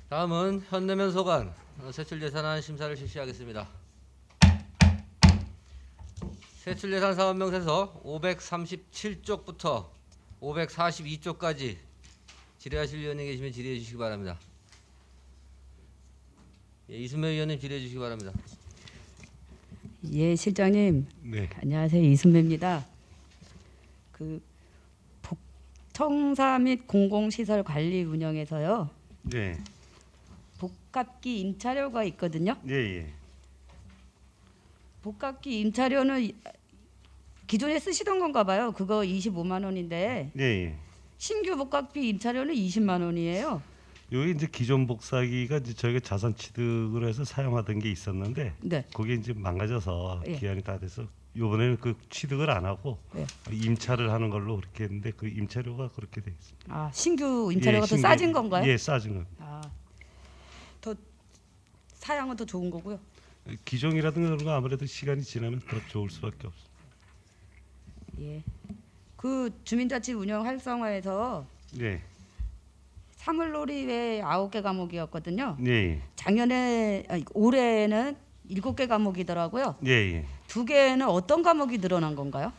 다음은 현내면 소관 세출예산안 심사를 실시하겠습니다. 세출예산 사업명세서 537쪽부터 542쪽까지 질의하실 위원이 계시면 질의해 주시기 바랍니다. 예, 이순매 위원님 질의해 주시기 바랍니다. 예, 실장님. 네. 안녕하세요. 이순매입니다. 그 청사 및 공공시설 관리 운영에서요. 네. 복합기 임차료가 있거든요. 예, 예. 복합기 임차료는 기존에 쓰시던 건가 봐요. 그거 25만 원인데 예, 예. 신규 복합기 임차료는 20만 원이에요. 여기 이제 기존 복사기가 이제 저희가 자산 취득을 해서 사용하던 게 있었는데 네. 그게 이제 망가져서 예. 기한이 다 돼서 이번에는 그 취득을 안 하고 예. 임차를 하는 걸로 그렇게 했는데 그 임차료가 그렇게 돼 있습니다. 아, 신규 임차료가 더 신규- 싸진 건가요? 예, 싸진 겁니다. 아, 더 사양은 더 좋은 거고요. 기종이라든가 그런 거 아무래도 시간이 지나면 더 좋을 수밖에 없어요. 예. 그 주민자치 운영 활성화에서 네. 사물놀이 외에 9개 과목이었거든요. 예, 올해는 7개 과목이더라고요. 예. 예, 예. 2개는 어떤 과목이 늘어난 건가요?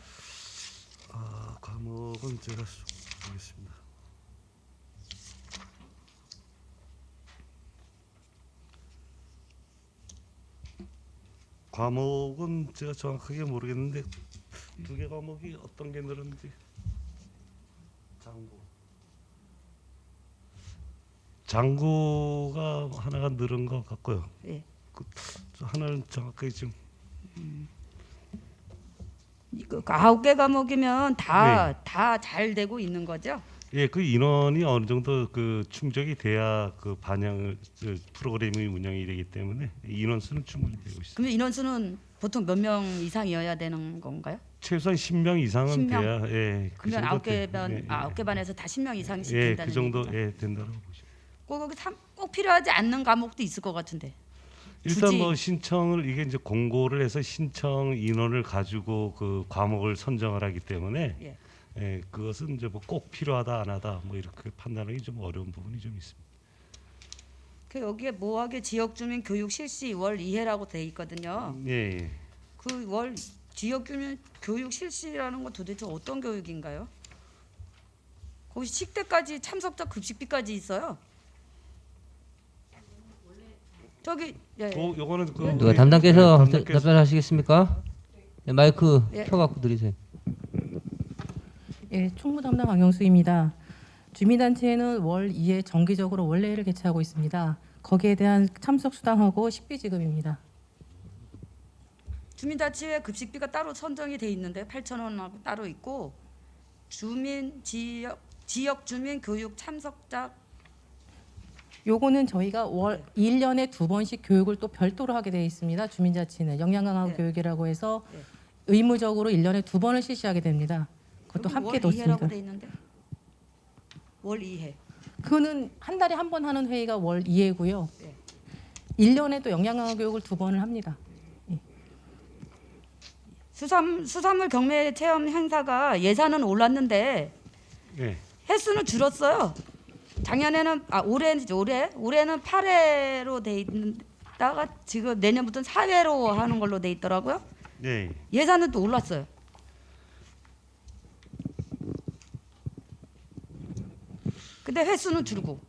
과목은 제가 보겠습니다. 과목은 제가 정확하게 모르겠는데 2개 과목이 어떤 게 늘었는지 장구가 하나가 늘은 것 같고요. 예. 하나는 정확하게 지금 그 9개 과목이면 다 잘 되고 있는 거죠? 예, 그 인원이 어느 정도 그 충족이 돼야 그 반영을 프로그램이 운영이 되기 때문에 인원 수는 충분히 되고 있습니다. 그러면 인원수는 보통 몇 명 이상이어야 되는 건가요? 최소한 10명 이상은 10명? 돼야 예. 그러면 정도 9개 반, 예, 예. 9개 반에서 다 10명 이상씩 예, 된다는 그 정도 얘기죠? 예, 된다고 보시면. 꼭 필요하지 않는 과목도 있을 것 같은데. 일단 굳이- 뭐 신청을 이게 이제 공고를 해서 신청 인원을 가지고 그 과목을 선정을 하기 때문에 예. 예, 그것은 이제 뭐 꼭 필요하다 안 하다 뭐 이렇게 판단하기 좀 어려운 부분이 좀 있습니다. 그 여기에 모하게 지역주민 교육 실시 월 2회라고 돼 있거든요. 예, 예. 그 월 지역주민 교육 실시라는 건 도대체 어떤 교육인가요? 거기 식대까지 참석자 급식비까지 있어요. 저기 예. 요거는 그 누가 우리- 담당께서 예, 담당께서- 답변하시겠습니까? 네, 마이크 예. 켜갖고 드리세요. 예, 총무 담당 강영수입니다. 주민단체는 월 2회 정기적으로 원래회를 개최하고 있습니다. 거기에 대한 참석 수당하고 식비 지급입니다. 주민자치회 급식비가 따로 선정이 돼 있는데 8,000원하고 따로 있고 주민 지역 주민 교육 참석자 요거는 저희가 월 1년에 2번씩 교육을 또 별도로 하게 되어 있습니다. 주민자치는 역량 강화 네. 교육이라고 해서 네. 의무적으로 1년에 2번을 실시하게 됩니다. 그것도 여기 함께 월 2회라고 놓습니다. 돼 있는데 월 2회. 그거는 한 달에 한 번 하는 회의가 월 2회고요. 네. 1년에 또 역량 강화 교육을 2번을 합니다. 수산물 경매 체험 행사가 예산은 올랐는데 예. 횟수는 줄었어요. 작년에는 올해는 8회로 돼 있다가 지금 내년부터는 4회로 하는 걸로 돼 있더라고요. 예. 예산은 또 올랐어요. 근데 횟수는 줄고.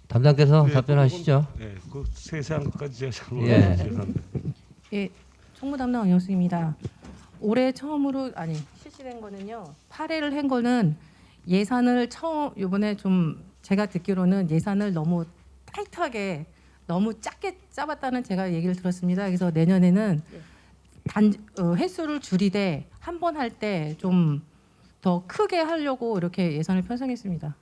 담당께서 예, 답변하시죠. 예, 그 세세한 것까지 제가 잘 예. 모르겠습니다. 예, 총무 담당 강영수입니다. 올해 처음으로 실시된 거는요. 8회를 한 거는 예산을 이번에 좀 제가 듣기로는 예산을 너무 타이트하게 너무 작게 짜봤다는 제가 얘기를 들었습니다. 그래서 내년에는 횟수를 줄이되 한 번 할 때 좀 더 크게 하려고 이렇게 예산을 편성했습니다.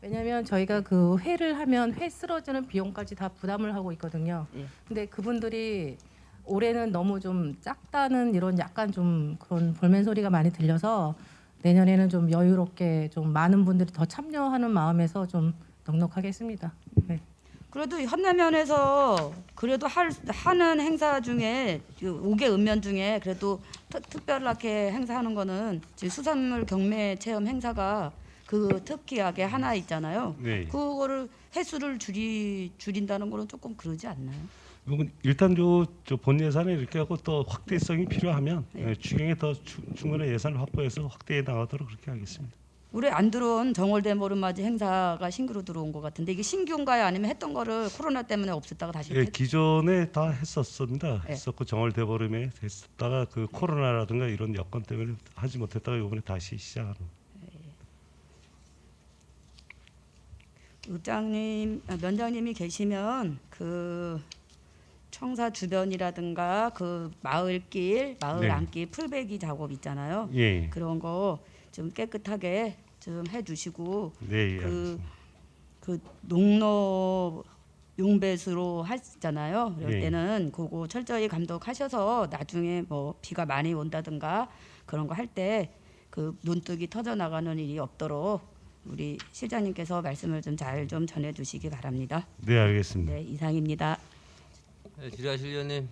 왜냐하면 저희가 그 회를 하면 회 쓰러지는 비용까지 다 부담을 하고 있거든요. 예. 근데 그분들이 올해는 너무 좀 작다는 이런 약간 좀 그런 볼멘 소리가 많이 들려서 내년에는 좀 여유롭게 좀 많은 분들이 더 참여하는 마음에서 좀 넉넉하게 했습니다. 네. 그래도 현내면에서 그래도 하는 행사 중에 5개 읍면 중에 그래도 특별하게 행사하는 거는 지금 수산물 경매 체험 행사가 그 특기하게 하나 있잖아요. 네. 그거를 횟수를 줄인다는 거는 조금 그러지 않나요? 이건 일단 저 본 예산에 이렇게 하고 또 확대성이 필요하면 추경에 더 충분한 예산을 확보해서 확대해 나가도록 그렇게 하겠습니다. 올해 안 들어온 정월 대보름맞이 행사가 신규로 들어온 것 같은데 이게 신규인가요? 아니면 했던 거를 코로나 때문에 없앴다가 다시 예, 기존에 다 했었습니다. 네. 했었고 정월 대보름에 했었다가 그 코로나라든가 이런 여건 때문에 하지 못했다가 이번에 다시 시작하는. 면장님이 계시면 그 청사 주변이라든가 그 마을길, 마을 네. 안길 풀베기 작업 있잖아요. 예, 그런 거 좀 깨끗하게 좀 해주시고 네, 예. 그 농로 용배수로 하시잖아요. 그럴 예. 때는 그거 철저히 감독하셔서 나중에 뭐 비가 많이 온다든가 그런 거 할 때 그 논둑이 터져 나가는 일이 없도록 우리 실장님께서 말씀을 좀 잘 좀 전해주시기 바랍니다. 네, 알겠습니다. 네, 이상입니다. 네, 질의하실 의원님,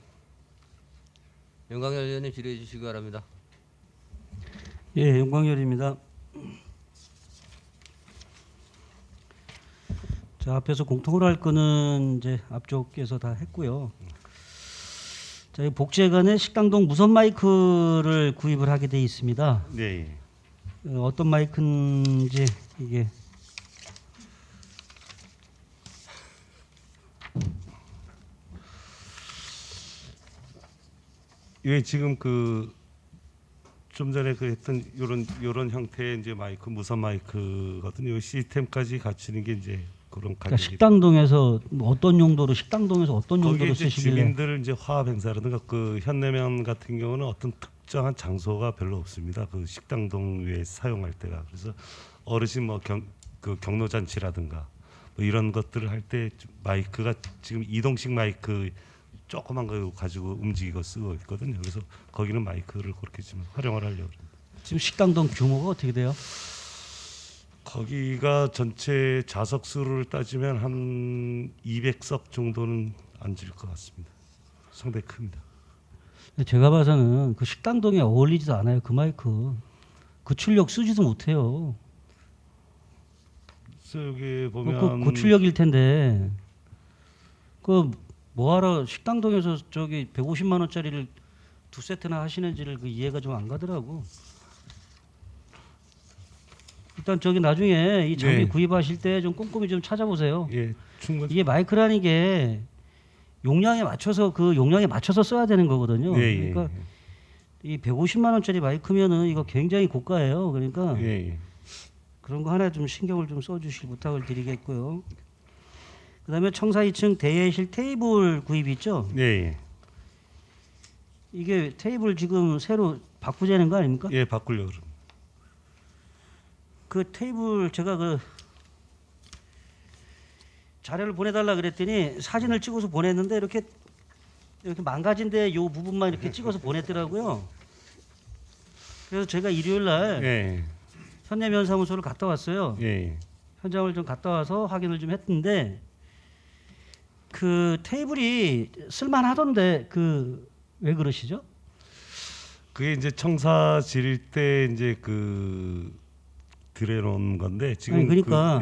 윤광열 의원님 질의해 주시기 바랍니다. 예, 윤광열입니다. 자, 앞에서 공통으로 할 거는 이제 앞쪽에서 다 했고요. 자, 이 복지회관에 식당동 무선 마이크를 구입을 하게 돼 있습니다. 네, 어떤 마이크인지 이게 예, 지금 그 좀 전에 그 했던 요런 형태의 이제 마이크 무선 마이크거든요. 이 시스템까지 갖추는 게 이제 그런 그러니까 가격이. 식당동에서 뭐 어떤 용도로 식당동에서 어떤 거기 용도로 이제 쓰시길래 주민들 이제 화합 행사라든가 그 현내면 같은 경우는 어떤 특정한 장소가 별로 없습니다. 그 식당동 외에 사용할 때가. 그래서 어르신 뭐 그 경로 잔치라든가 뭐 이런 것들을 할 때 마이크가 지금 이동식 마이크 조그만 거 가지고 움직이고 쓰고 있거든요. 그래서 거기는 마이크를 그렇게 좀 활용을 하려고 합니다. 지금 식당동 규모가 어떻게 돼요? 거기가 전체 좌석 수를 따지면 한 200석 정도는 앉을 것 같습니다. 상당히 큽니다. 근데 제가 봐서는 그 식당동에 어울리지도 않아요. 그 마이크. 그 출력 쓰지도 못해요. 그래서 여기 그 보면 고출력일 텐데 그 뭐하러 식당동에서 저기 150만 원짜리를 두 세트나 하시는지를 그 이해가 좀 안 가더라고. 일단 저기 나중에 이 장비 네. 구입하실 때 좀 꼼꼼히 좀 찾아보세요. 예, 충분히 이게 마이크라는 게 용량에 맞춰서 써야 되는 거거든요. 예, 예, 그러니까 이 150만 원짜리 마이크면은 이거 굉장히 고가예요. 그러니까 예, 예. 그런 거 하나 좀 신경을 좀 써주실 부탁을 드리겠고요. 그다음에 청사 2층 대회실 테이블 구입 있죠? 예, 예. 이게 테이블 지금 새로 바꾸자는 거 아닙니까? 예, 바꾸려고 그럽니다. 그 테이블 제가 그 자료를 보내달라 그랬더니 사진을 찍어서 보냈는데 이렇게 망가진데 요 부분만 이렇게 찍어서 보냈더라고요. 그래서 제가 일요일 날 예, 현대면사무소를 갔다 왔어요. 예. 현장을 좀 갔다 와서 확인을 좀 했는데 그 테이블이 쓸만하던데 그 왜 그러시죠? 그게 이제 청사 지릴 때 이제 그 들여놓은 건데 지금 아니, 그러니까.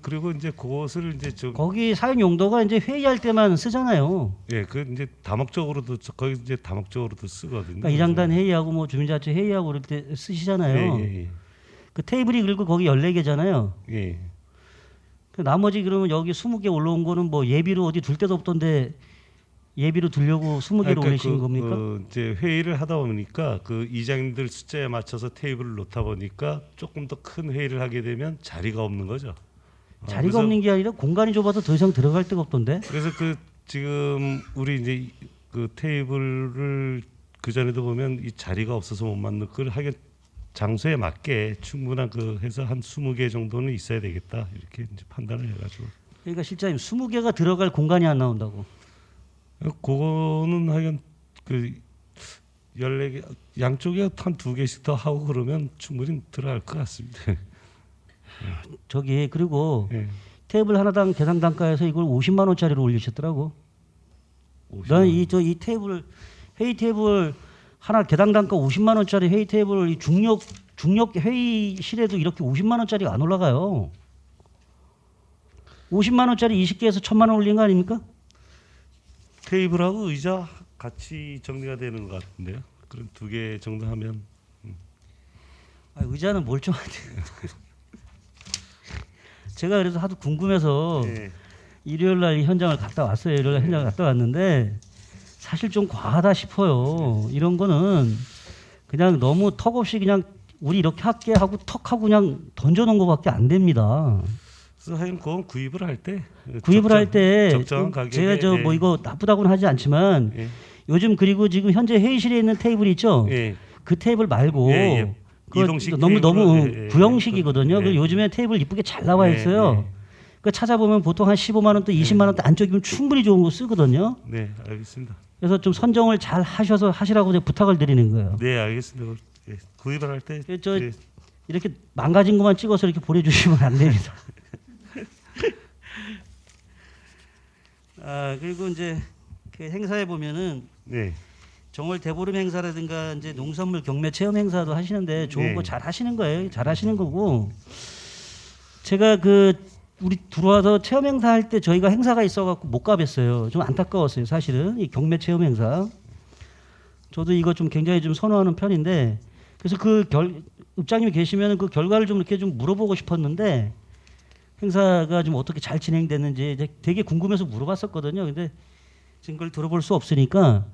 그리고 이제 그것을 이제 거기 사용 용도가 이제 회의할 때만 쓰잖아요. 그 이제 다목적으로도 거기 이제 다목적으로도 쓰거든요. 그러니까 이장단 회의하고 뭐 주민자치 회의하고 그럴 때 쓰시잖아요. 예, 그 테이블이 그리고 거기 14개잖아요. 예, 예. 그 나머지 그러면 여기 20개 올라온 거는 뭐 예비로 어디 둘 데도 없던데 예비로 두려고 20개로 올리신 겁니까? 이제 회의를 하다 보니까 그 이장님들 숫자에 맞춰서 테이블을 놓다 보니까 조금 더 큰 회의를 하게 되면 자리가 없는 거죠. 자리가 그래서- 없는 게 아니라 공간이 좁아서 더 이상 들어갈 데가 없던데. 그래서 그 지금 우리 이제 그 테이블을 그 전에도 보면 이 자리가 없어서 못 만든 걸 하긴 장소에 맞게 충분한 그 해서 한 20개 정도는 있어야 되겠다 이렇게 이제 판단을 해가지고 그러니까 실장님 20개가 들어갈 공간이 안 나온다고. 그거는 하여간 그 14개 양쪽에 한 2개씩 더 하고 그러면 충분히 들어갈 것 같습니다. 저기 그리고 예. 테이블 하나당 개당 단가에서 이걸 50만 원짜리로 올리셨더라고. 50만 나는 이 테이블 회의 테이블 하나 개당 단가 50만 원짜리 회의 테이블 이 중력 회의실에도 이렇게 50만 원짜리가 안 올라가요. 50만 원짜리 20개에서 1,000만 원 올린 거 아닙니까? 테이블하고 의자 같이 정리가 되는 것 같은데요. 그럼 2개 정도 하면 의자는 멀쩡한데. 제가 그래서 하도 궁금해서 네. 일요일 날 이 현장을 갔다 왔어요. 일요일 날 현장을 갔다 왔는데 사실 좀 과하다 싶어요. 이런 거는 그냥 너무 턱없이 그냥 우리 이렇게 할게 하고 턱 하고 그냥 던져놓은 것밖에 안 됩니다. 그래서 하여간 그건 구입을 할 때 적정한 가격에 제가 저 뭐 이거 나쁘다고는 하지 않지만 예. 요즘 그리고 지금 현재 회의실에 있는 테이블 있죠. 예. 그 테이블 말고 예, 예. 그거 이동식 너무 테이블은, 예, 예. 구형식이거든요. 예. 그 요즘에 테이블 이쁘게 잘 나와 있어요. 그 찾아보면 보통 한 15만 원대, 20만 원대 안쪽이면 충분히 좋은 거 쓰거든요. 네, 알겠습니다. 그래서 좀 선정을 잘 하셔서 하시라고 이제 부탁을 드리는 거예요. 네, 알겠습니다. 예. 구입을 할 때 저 예. 이렇게 망가진 것만 찍어서 이렇게 보내주시면 안 됩니다. 그리고 이제 그 행사에 보면은 네. 정월 대보름 행사라든가 이제 농산물 경매 체험 행사도 하시는데 좋은 네. 거 잘 하시는 거예요. 잘 하시는 거고 제가 그 우리 들어와서 체험 행사 할 때 저희가 행사가 있어갖고 못 가뵀어요. 좀 안타까웠어요. 사실은 이 경매 체험 행사. 저도 이거 좀 굉장히 좀 선호하는 편인데 그래서 읍장님이 계시면 그 결과를 좀 이렇게 좀 물어보고 싶었는데 행사가 좀 어떻게 잘 진행됐는지 이제 되게 궁금해서 물어봤었거든요. 근데 지금 그걸 들어볼 수 없으니까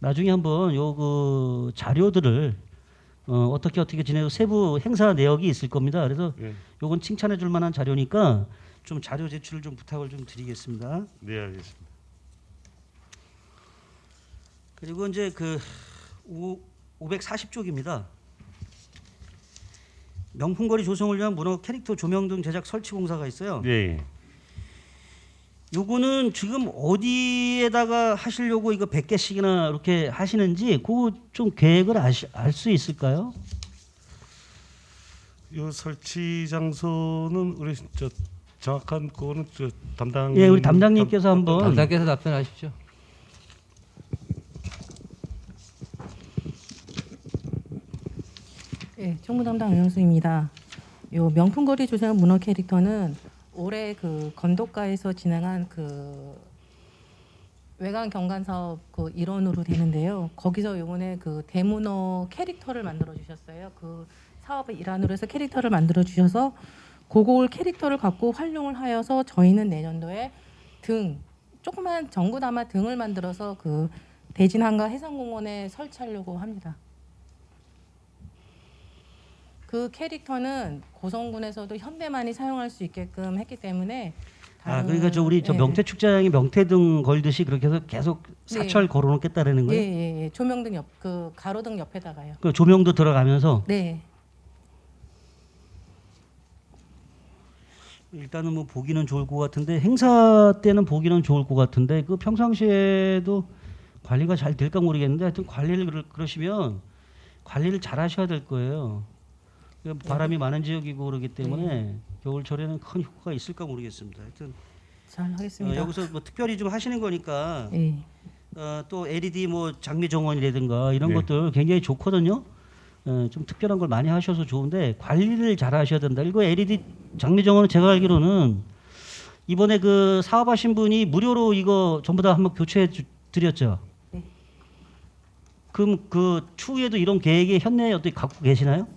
나중에 한번 요 그 자료들을 어떻게 진행해서 세부 행사 내역이 있을 겁니다. 그래서 예. 요건 칭찬해 줄 만한 자료니까 좀 자료 제출을 좀 부탁을 좀 드리겠습니다. 네, 알겠습니다. 그리고 이제 그 540쪽입니다. 명품거리 조성을 위한 문어 캐릭터 조명 등 제작 설치 공사가 있어요. 예. 요거는 지금 어디에다가 하시려고 이거 100개씩이나 이렇게 하시는지 그거 좀 계획을 알 수 있을까요? 요 설치 장소는 우리 저 정확한 그거는 저 담당 예, 우리 담당님께서 한번 담당께서 답변하십시오. 네, 총무 담당 안영수입니다. 요 명품거리 조성 문어 캐릭터는 올해 그 건도가에서 진행한 그 외관 경관 사업 그 일원으로 되는데요. 거기서 요번에 그 대문어 캐릭터를 만들어 주셨어요. 그 사업의 일환으로 해서 캐릭터를 만들어 주셔서 그걸 캐릭터를 갖고 활용을 하여서 저희는 내년도에 조그만 전구 담아 등을 만들어서 그 대진 한가 해상공원에 설치하려고 합니다. 그 캐릭터는 고성군에서도 현대만이 사용할 수 있게끔 했기 때문에 그러니까 저 우리 저 예. 명태 축제장에 명태등 걸듯이 그렇게 해서 계속 사철 네. 걸어놓겠다라는 거예요. 예. 조명등 그 가로등 옆에다가요. 그 조명도 들어가면서 네. 일단은 뭐 보기는 좋을 것 같은데 행사 때는 보기는 좋을 것 같은데 그 평상시에도 관리가 잘 될까 모르겠는데 하여튼 관리를 그러시면 관리를 잘 하셔야 될 거예요. 바람이 많은 지역이고 그러기 때문에 겨울철에는 큰 효과가 있을까 모르겠습니다. 하여튼 잘 하겠습니다. 여기서 뭐 특별히 좀 하시는 거니까 예. 또 LED 뭐 장미 정원이라든가 이런 네. 것들 굉장히 좋거든요. 좀 특별한 걸 많이 하셔서 좋은데 관리를 잘 하셔야 된다. 이거 LED 장미 정원은 제가 알기로는 이번에 그 사업하신 분이 무료로 이거 전부 다 한번 교체해 드렸죠. 네. 그럼 그 추후에도 이런 계획이 현내에 어떻게 갖고 계시나요?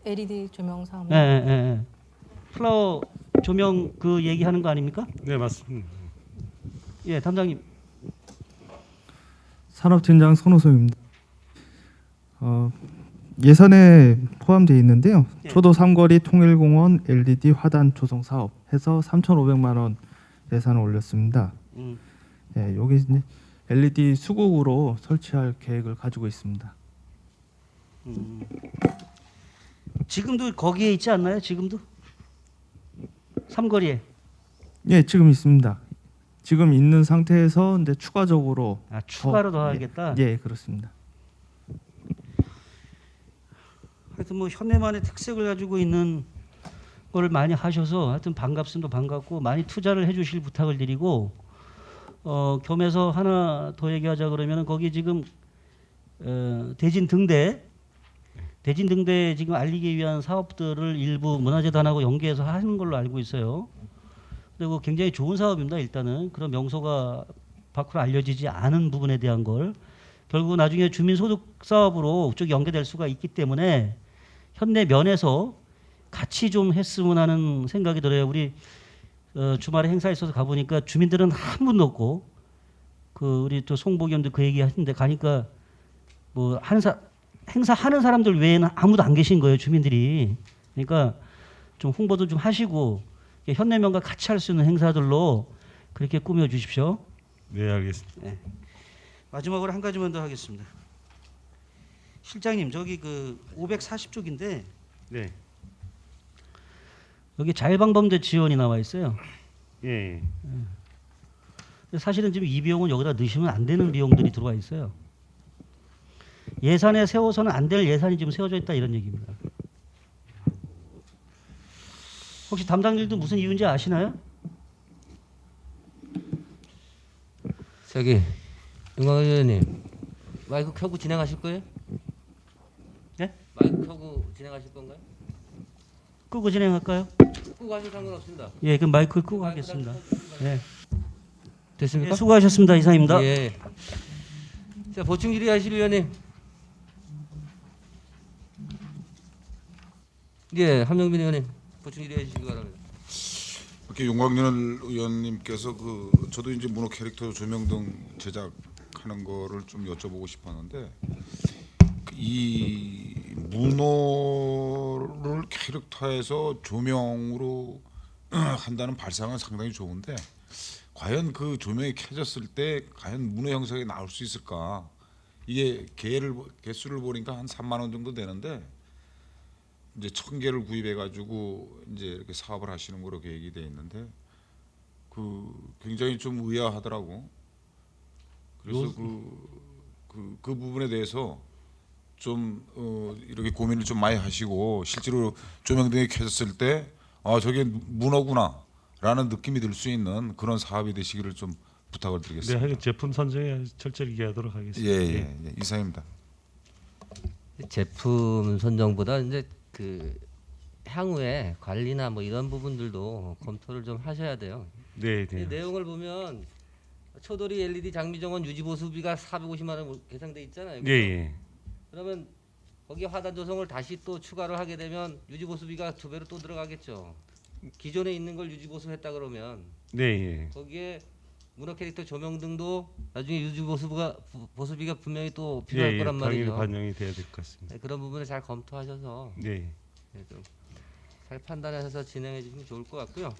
LED 조명 사업. 예. 플라워 조명 그 얘기하는 거 아닙니까? 네, 맞습니다. 예, 담당님. 산업팀장 손호성입니다. 예산에 포함되어 있는데요. 예. 초도 삼거리 통일공원 LED 화단 조성 사업 해서 3,500만 원 예산을 올렸습니다. 예, 여기 이제 LED 수국으로 설치할 계획을 가지고 있습니다. 지금도 거기에 있지 않나요? 지금도 삼거리에. 예, 지금 있습니다. 지금 있는 상태에서 이제 추가적으로 추가로 더 하겠다. 예, 그렇습니다. 하여튼 뭐 현대만의 특색을 가지고 있는 걸 많이 하셔서 하여튼 반갑습니다. 반갑고 많이 투자를 해주실 부탁을 드리고 겸해서 하나 더 얘기하자 그러면은 거기 지금 대진 등대 지금 알리기 위한 사업들을 일부 문화재단하고 연계해서 하는 걸로 알고 있어요. 그리고 굉장히 좋은 사업입니다. 일단은 그런 명소가 밖으로 알려지지 않은 부분에 대한 걸 결국 나중에 주민소득 사업으로 쭉 연계될 수가 있기 때문에 현내 면에서 같이 좀 했으면 하는 생각이 들어요. 우리 주말에 행사에 있어서 가보니까 주민들은 한 분도 없고 우리 또 송복이 형도 그 얘기 하시는데 가니까 뭐 행사 하는 사람들 외에는 아무도 안 계신 거예요. 주민들이. 그러니까 좀 홍보도 좀 하시고 현내면과 같이 할 수 있는 행사들로 그렇게 꾸며 주십시오. 네, 알겠습니다. 네. 마지막으로 한 가지만 더 하겠습니다. 실장님, 저기 540쪽인데 네, 여기 자율방범대 지원이 나와 있어요. 예, 예. 사실은 지금 이 비용은 여기다 넣으시면 안 되는 비용들이 들어와 있어요. 예산에 세워서는 안 될 예산이 지금 세워져 있다 이런 얘기입니다. 혹시 담당일도 무슨 이유인지 아시나요? 저기 윤광 의원님 마이크 켜고 진행하실 거예요? 네? 마이크 켜고 진행하실 건가요? 끄고 진행할까요? 끄고 하셔도 상관없습니다. 예, 그럼 마이크를 끄고 하겠습니다. 예. 됐습니까? 예, 수고하셨습니다. 이상입니다. 예. 자, 보충 질의하실 위원님. 예, 함영빈 의원님 보충 질의해 주시기 바랍니다. 이렇게 윤광열 의원님께서 저도 이제 문호 캐릭터 조명 등 제작하는 거를 좀 여쭤보고 싶었는데 이 문호를 캐릭터에서 조명으로 한다는 발상은 상당히 좋은데 과연 그 조명이 켜졌을 때 과연 문호 형상이 나올 수 있을까? 이게 개수를 보니까 한 3만 원 정도 되는데 이제 1,000개를 구입해 가지고 이제 이렇게 사업을 하시는 거로 계획이 돼 있는데 굉장히 좀 의아하더라고. 그래서 그 부분에 대해서 좀 이렇게 고민을 좀 많이 하시고 실제로 조명등이 켜졌을 때 저게 문어구나라는 느낌이 들 수 있는 그런 사업이 되시기를 좀 부탁을 네, 드리겠습니다. 하여간 제품 선정에 철저히 기하도록 하겠습니다. 예, 이상입니다. 제품 선정보다 이제 향후에 관리나 뭐 이런 부분들도 검토를 좀 하셔야 돼요. 네, 이 네. 내용을 보면 초돌이 LED 장비 정원 유지 보수비가 450만 원 계산돼 있잖아요. 예, 예. 그러면 거기 화단 조성을 다시 또 추가를 하게 되면 유지 보수비가 2배로 또 들어가겠죠. 기존에 있는 걸 유지 보수했다 그러면 네, 예. 거기에 문어 캐릭터 조명 등도 나중에 유지 보수비가 분명히 또 필요할 거란 당연히 말이죠. 반영이 돼야 될 것 같습니다. 네, 그런 부분을 잘 검토하셔서 네. 좀 잘 판단하셔서 진행해 주시면 좋을 것 같고요.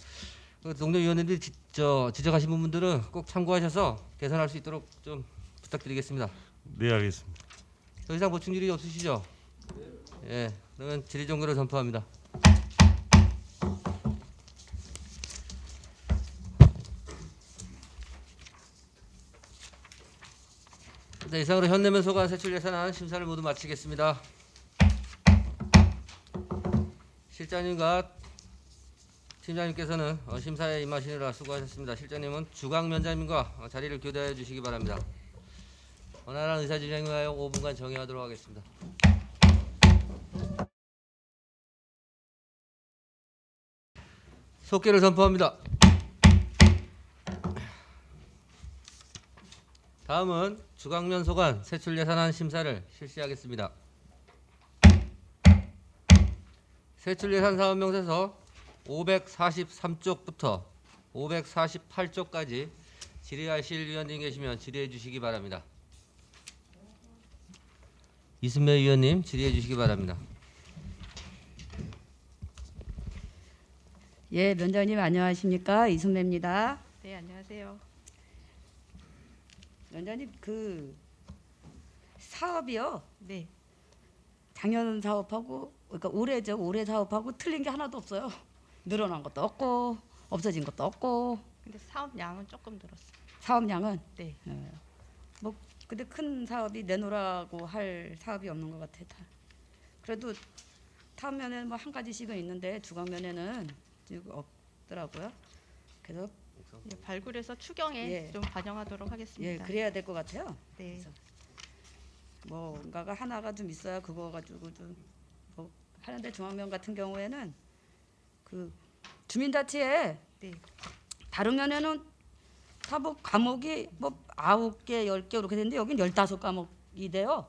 동료 위원님들이 지적하신 부분들은 꼭 참고하셔서 개선할 수 있도록 좀 부탁드리겠습니다. 네, 알겠습니다. 더 이상 보충 질의 없으시죠? 예, 그러면 질의 종료를 선포합니다. 네, 이상으로 현내면 소관 세출 예산안 심사를 모두 마치겠습니다. 실장님과 팀장님께서는 심사에 임하시느라 수고하셨습니다. 실장님은 주강 면장님과 자리를 교대해 주시기 바랍니다. 원활한 의사진행을 위하여 5분간 정회하도록 하겠습니다. 속개를 선포합니다. 다음은 주강면 소관 세출 예산안 심사를 실시하겠습니다. 세출 예산 사업 명세서 543쪽부터 548쪽까지 질의하실 위원님 계시면 질의해 주시기 바랍니다. 이순매 위원님 질의해 주시기 바랍니다. 예, 면장님 안녕하십니까? 이순매입니다. 네, 안녕하세요. 면장님 사업이요. 네, 작년 사업하고 그러니까 올해 사업하고 틀린 게 하나도 없어요. 늘어난 것도 없고 없어진 것도 없고 근데 사업량은 조금 늘었어요. 사업량은 네, 뭐 근데 큰 사업이 내놓으라고 할 사업이 없는 것 같아요. 그래도 타면에는 뭐 한 가지씩은 있는데 주광면에는 지금 없더라고요. 그래서 예, 발굴해서 추경에 예. 좀 반영하도록 예, 하겠습니다. 그래야 될 것 같아요. 네. 뭔가가 하나가 좀 있어야 그거 가지고 좀 뭐 하는데 중앙면 같은 경우에는 그 주민자치에 네. 다른 면에는 다 뭐 과목이 뭐 9개, 10개 이렇게 되는데 여긴 15과목이 돼요.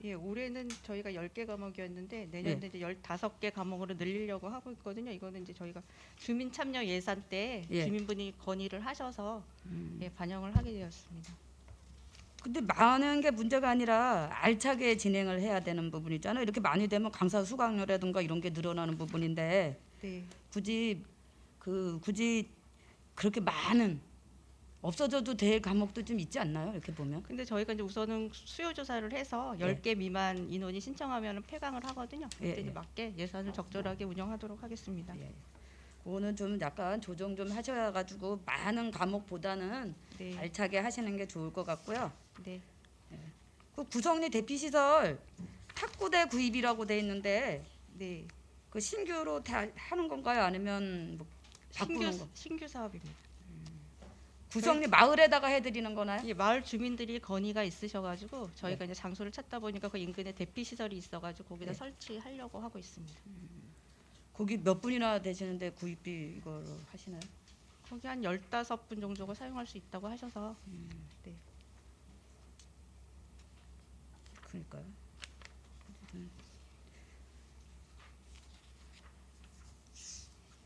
예, 올해는 저희가 10개 과목이었는데 내년에 이제 15개 과목으로 늘리려고 하고 있거든요. 이거는 이제 저희가 주민 참여 예산 때 예. 주민분이 건의를 하셔서 예, 반영을 하게 되었습니다. 근데 많은 게 문제가 아니라 알차게 진행을 해야 되는 부분이 있잖아요. 이렇게 많이 되면 강사 수강료라든가 이런 게 늘어나는 부분인데 네. 굳이 그렇게 많은 없어져도 될 과목도 좀 있지 않나요? 이렇게 보면. 근데 저희가 이제 우선은 수요 조사를 해서 10개 미만 인원이 신청하면 폐강을 하거든요. 예, 그때 예. 맞게 예산을 적절하게 운영하도록 하겠습니다. 예. 그거는 좀 약간 조정 좀 하셔야 가지고 많은 과목보다는 네. 알차게 하시는 게 좋을 것 같고요. 네. 그 구성리 대피시설 탁구대 구입이라고 돼 있는데 네. 그 신규로 다 하는 건가요? 아니면 뭐 바꾸는 거? 신규 사업입니다. 구성리 마을에다가 해드리는 거나요? 이 마을 주민들이 건의가 있으셔가지고 저희가 이제 장소를 찾다 보니까 그 인근에 대피 시설이 있어가지고 거기다 네. 설치하려고 하고 있습니다. 거기 몇 분이나 되시는데 구입비 이걸 하시나요? 거기 한 15분 정도가 사용할 수 있다고 하셔서 네. 그러니까요.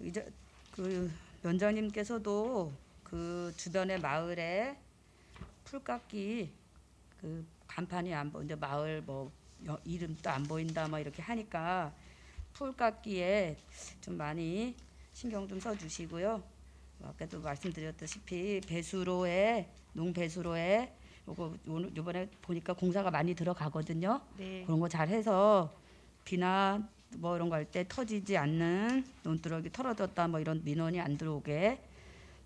이제 그 위원장님께서도 그 주변의 마을에 풀깎기 그 간판이 안 보이는데 마을 뭐 이름도 안 보인다 막 이렇게 하니까 풀깎기에 좀 많이 신경 좀 써주시고요. 아까도 말씀드렸다시피 배수로에 농배수로에 요거 요번에 보니까 공사가 많이 들어가거든요. 네. 그런 거 잘 해서 비나 뭐 이런 거 할 때 터지지 않는 논두렁이 털어졌다 뭐 이런 민원이 안 들어오게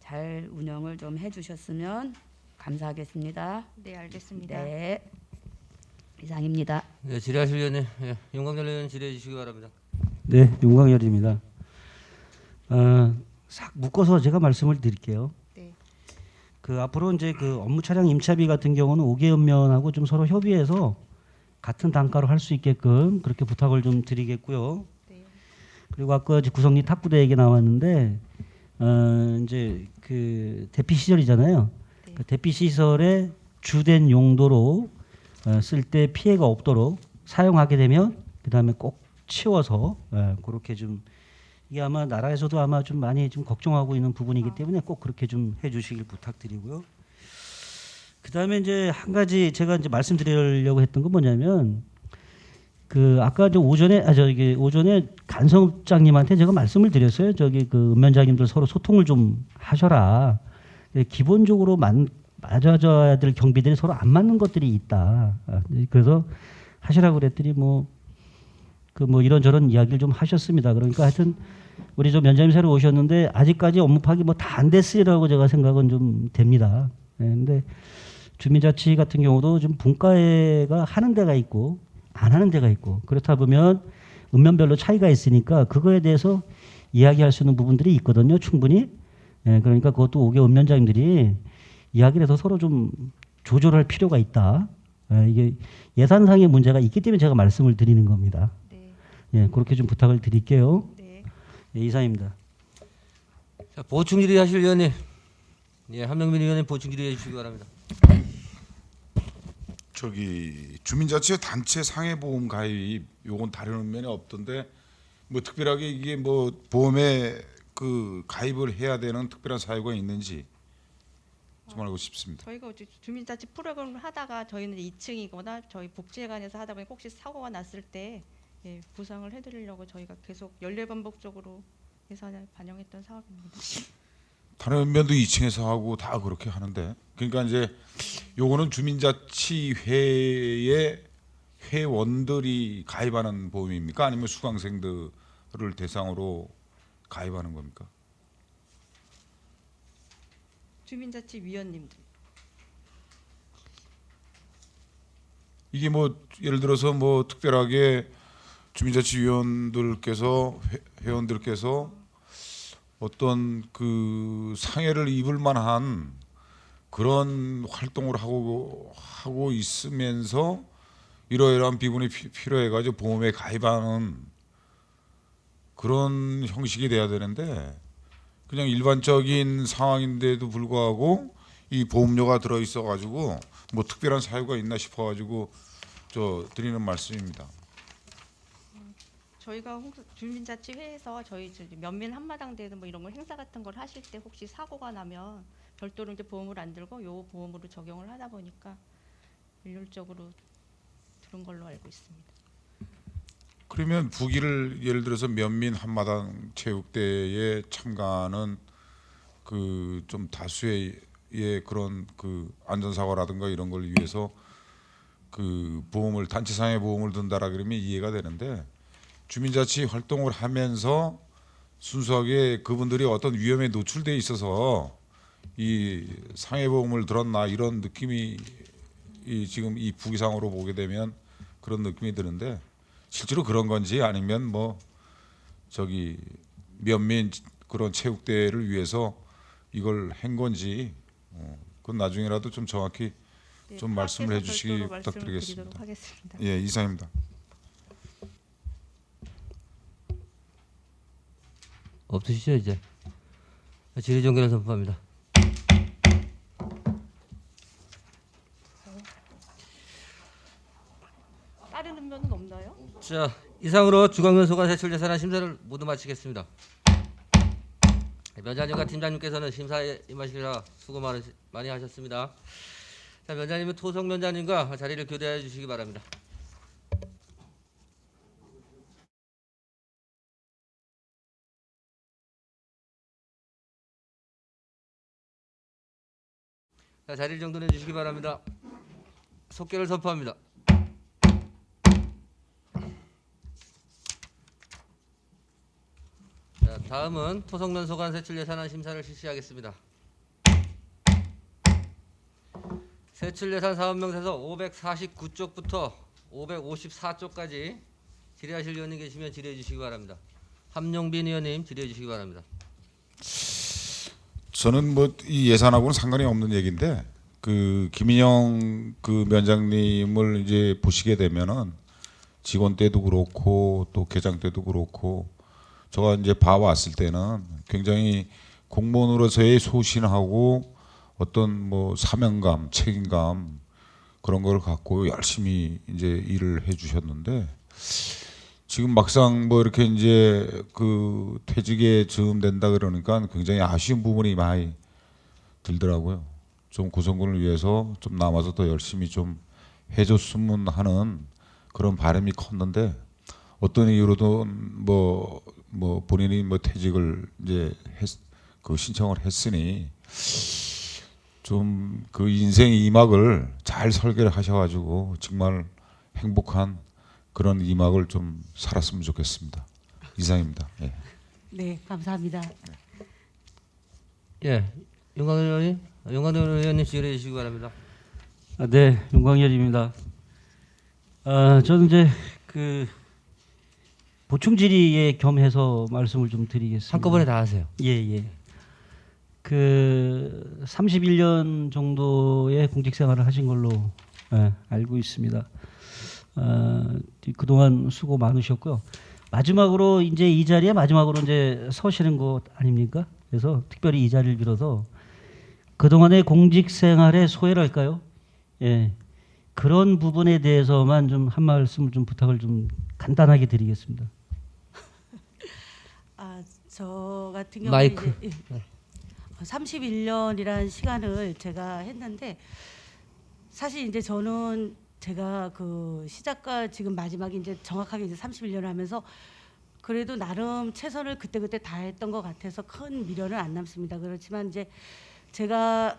잘 운영을 좀 해주셨으면 감사하겠습니다. 네, 알겠습니다. 네, 이상입니다. 네, 질의하실 위원님, 예, 윤광열 의원 질의해 주시기 바랍니다. 네, 윤광열입니다. 싹 묶어서 제가 말씀을 드릴게요. 네. 그 앞으로 이제 그 업무 차량 임차비 같은 경우는 5개 읍면하고 좀 서로 협의해서 같은 단가로 할 수 있게끔 그렇게 부탁을 좀 드리겠고요. 네. 그리고 아까 이제 구성리 탁구대 얘기 나왔는데 이제 그 대피 시설이잖아요. 네. 그 대피 시설의 주된 용도로 쓸 때 피해가 없도록 사용하게 되면 그 다음에 꼭 치워서 그렇게 좀 이게 아마 나라에서도 아마 좀 많이 좀 걱정하고 있는 부분이기 때문에 꼭 그렇게 좀 해주시길 부탁드리고요. 그 다음에 이제 한 가지 제가 이제 말씀드리려고 했던 건 뭐냐면 그 아까 저 오전에 간성업장님한테 제가 말씀을 드렸어요. 저기 그 읍면장님들 서로 소통을 좀 하셔라. 기본적으로 맞아줘야 될 경비들이 서로 안 맞는 것들이 있다. 그래서 하시라고 그랬더니 뭐 이런저런 이야기를 좀 하셨습니다. 그러니까 하여튼 우리 저 면장님 새로 오셨는데 아직까지 업무 파악이 뭐 다 안 됐으리라고 제가 생각은 좀 됩니다. 그런데 주민자치 같은 경우도 좀 분과회가 하는 데가 있고 안 하는 데가 있고 그렇다 보면 읍면별로 차이가 있으니까 그거에 대해서 이야기할 수 있는 부분들이 있거든요. 충분히. 그러니까 그것도 5개 읍면장님들이 이야기를 해서 서로 좀 조절할 필요가 있다. 이게 예산상의 문제가 있기 때문에 제가 말씀을 드리는 겁니다. 네. 그렇게 좀 부탁을 드릴게요. 네. 이상입니다. 자, 보충 질의하실 위원님, 예, 한명민 의원님 보충 질의해 주시기 바랍니다. 저기 주민자치 단체 상해보험 가입 요건 다루는 면이 없던데 뭐 특별하게 이게 뭐 보험에 그 가입을 해야 되는 특별한 사유가 있는지 좀 알고 싶습니다. 저희가 이제 주민자치 프로그램을 하다가 저희는 2층이거나 저희 복지회관에서 하다 보니 혹시 사고가 났을 때 예, 보상을 해드리려고 저희가 계속 연례반복적으로 예산에 반영했던 사업입니다. 다른 면도 2층에서 하고 다 그렇게 하는데 그러니까 이제 요거는 주민자치회의 회원들이 가입하는 보험입니까? 아니면 수강생들을 대상으로 가입하는 겁니까? 주민자치위원님들. 이게 뭐 예를 들어서 뭐 특별하게 주민자치위원들께서 회원들께서 어떤 그 상해를 입을 만한 그런 활동을 하고 있으면서 이러이러한 비분이 필요해가지고 보험에 가입하는 그런 형식이 돼야 되는데 그냥 일반적인 상황인데도 불구하고 이 보험료가 들어 있어가지고 뭐 특별한 사유가 있나 싶어가지고 저 드리는 말씀입니다. 저희가 주민자치회에서 저희 면민 한마당대에도 뭐 이런 걸 행사 같은 걸 하실 때 혹시 사고가 나면 별도로 이제 보험을 안 들고 요 보험으로 적용을 하다 보니까 일률적으로 들은 걸로 알고 있습니다. 그러면 부기를 예를 들어서 면민 한마당 체육대회에 참가하는 그 좀 다수의 그런 그 안전사고라든가 이런 걸 위해서 그 보험을 단체상해 보험을 든다라 그러면 이해가 되는데 주민자치 활동을 하면서 순수하게 그분들이 어떤 위험에 노출돼 있어서 이 상해보험을 들었나 이런 느낌이 지금 이 부기상으로 보게 되면 그런 느낌이 드는데 실제로 그런 건지 아니면 뭐 저기 면민 그런 체육대회를 위해서 이걸 한 건지 그건 나중에라도 좀 정확히 네, 좀 말씀을 파악해서 해주시기 별도로 말씀을 부탁드리겠습니다. 드리도록 하겠습니다. 예, 이상입니다. 없으시죠 이제? 질의 종결을 선포합니다. 다른 의견은 없나요? 자, 이상으로 중앙연소관 세출예산안 심사를 모두 마치겠습니다. 면장님과 팀장님께서는 심사에 임하시느라 수고 많이 하셨습니다. 자, 면장님은 토성 면장님과 자리를 교대해 주시기 바랍니다. 자, 자리를 정돈해 주시기 바랍니다. 속개를 선포합니다. 자, 다음은 토성면소관 세출예산안 심사를 실시하겠습니다. 세출예산 사업명세서 549쪽부터 554쪽까지 질의하실 의원님 계시면 질의해 주시기 바랍니다. 함용빈 의원님 질의해 주시기 바랍니다. 저는 뭐 이 예산하고는 상관이 없는 얘기인데 그 김인영 그 면장님을 이제 보시게 되면은 직원 때도 그렇고 또 계장 때도 그렇고 제가 이제 봐왔을 때는 굉장히 공무원으로서의 소신하고 어떤 뭐 사명감, 책임감 그런 걸 갖고 열심히 이제 일을 해주셨는데 지금 막상 뭐 이렇게 이제 그 퇴직에 즈음된다 그러니까 굉장히 아쉬운 부분이 많이 들더라고요. 좀 구성군을 위해서 좀 남아서 더 열심히 좀 해줬으면 하는 그런 바람이 컸는데 어떤 이유로든 뭐 본인이 뭐 퇴직을 이제 그 신청을 했으니 좀 그 인생 2막을 잘 설계를 하셔가지고 정말 행복한 그런 2막을 좀 살았으면 좋겠습니다. 이상입니다. 예. 네, 감사합니다. 예, 용광 의원님 질의해 주시기 바랍니다. 네, 윤광열입니다. 저는 이제 그 보충 질의에 겸해서 말씀을 좀 드리겠습니다. 한꺼번에 다 하세요. 예. 그 31년 정도의 공직 생활을 하신 걸로 알고 있습니다. 그동안 수고 많으셨고요. 마지막으로 이제 이 자리에 마지막으로 이제 서시는 것 아닙니까? 그래서 특별히 이 자리를 빌어서 그동안의 공직 생활의 소회랄까요? 예. 그런 부분에 대해서만 좀 한 말씀을 좀 부탁을 좀 간단하게 드리겠습니다. 저 같은 경우는 마이크. 이제 31년이라는 시간을 제가 했는데 사실 이제 저는 제가 그 시작과 지금 마지막이 이제 정확하게 이제 31년을 하면서 그래도 나름 최선을 그때그때 다했던 것 같아서 큰 미련은 안 남습니다. 그렇지만 이제 제가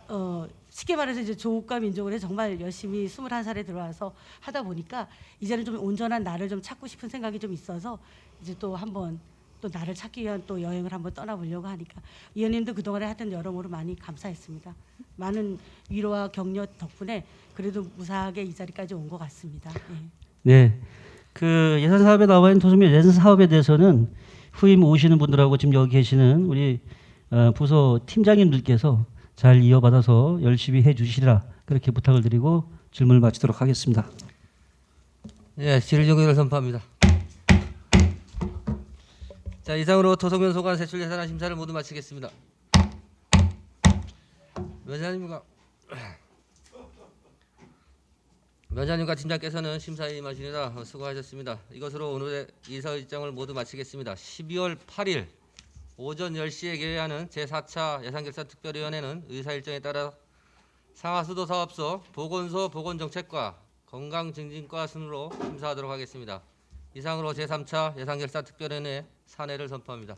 쉽게 말해서 이제 조국과 민족을 정말 열심히 21살에 들어와서 하다 보니까 이제는 좀 온전한 나를 좀 찾고 싶은 생각이 좀 있어서 이제 또 한번 또 나를 찾기 위한 또 여행을 한번 떠나보려고 하니까 위원님도 그동안에 하여튼 여러모로 많이 감사했습니다. 많은 위로와 격려 덕분에 그래도 무사하게 이 자리까지 온 것 같습니다. 예. 네. 그 예산 사업에 나와 있는 도성면 예산 사업에 대해서는 후임 오시는 분들하고 지금 여기 계시는 우리 부서 팀장님들께서 잘 이어받아서 열심히 해주시리라 그렇게 부탁을 드리고 질문을 마치도록 하겠습니다. 예, 질의 종료를 선포합니다. 자, 이상으로 도성면 소관 세출 예산안 심사를 모두 마치겠습니다. 위원장님과 팀장께서는 심사에 임하시느라 수고하셨습니다. 이것으로 오늘의 이사 일정을 모두 마치겠습니다. 12월 8일 오전 10시에 개회하는 제4차 예산결산특별위원회는 의사 일정에 따라 상하수도 사업소, 보건소, 보건정책과 건강증진과 순으로 심사하도록 하겠습니다. 이상으로 제3차 예산결산특별위원회 산회를 선포합니다.